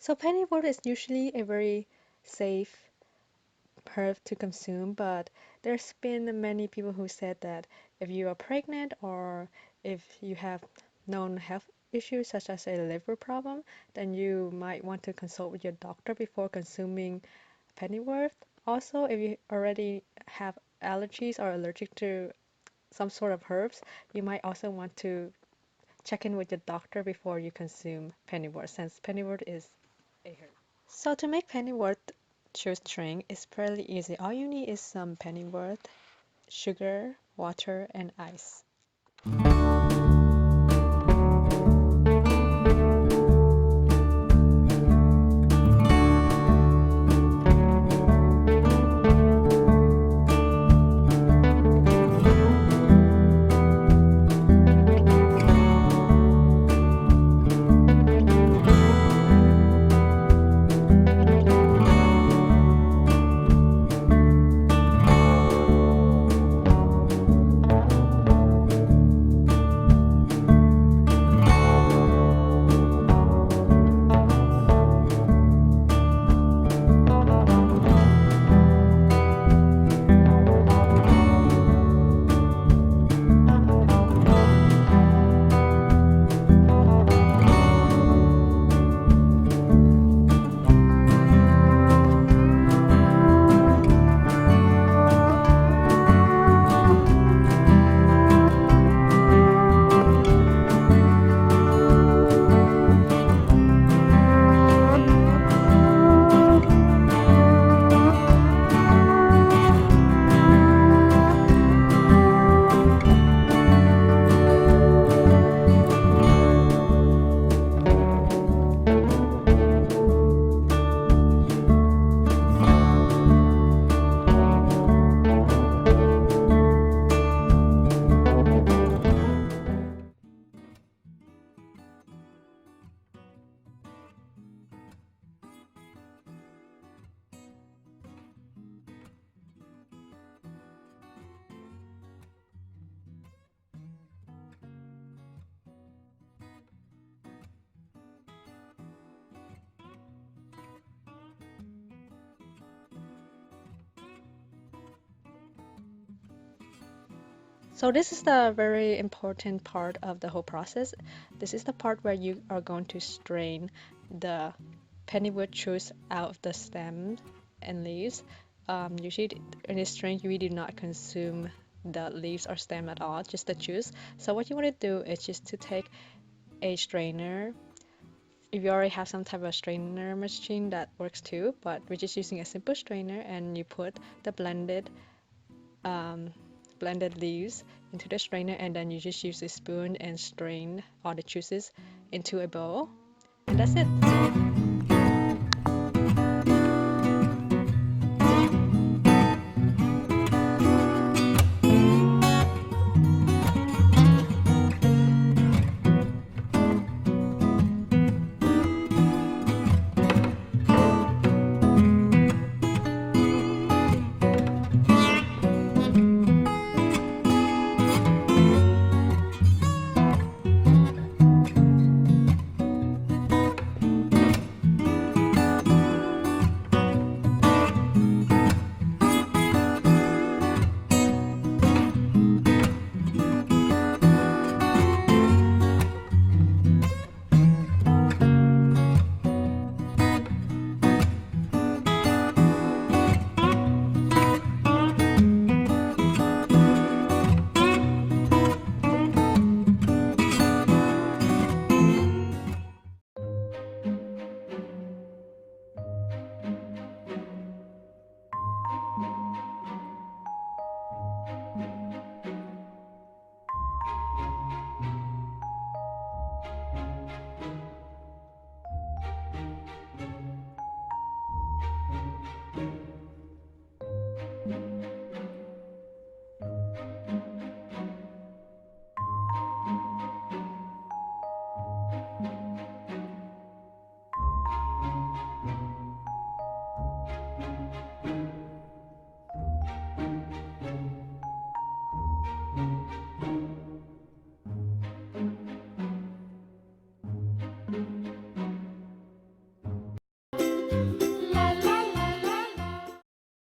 So Pennywort is usually a very safe herb to consume, but there's been many people who said that if you are pregnant or if you have known health issues such as a liver problem, then you might want to consult with your doctor before consuming Pennywort. Also, if you already have allergies or allergic to some sort of herbs, you might also want to check in with your doctor before you consume Pennywort, since Pennywort is a herb. So to make Pennywort shoestring is fairly easy. All you need is some Pennywort, sugar, water, and ice. So this is the very important part of the whole process. This is the part where you are going to strain the Pennywort juice out of the stem and leaves. Usually in this strain, you do not consume the leaves or stem at all, just the juice. So what you want to do is just to take a strainer. If you already have some type of strainer machine, that works too, but we're just using a simple strainer, and you put the um, blended leaves into the strainer, and then you just use a spoon and strain all the juices into a bowl, and that's it.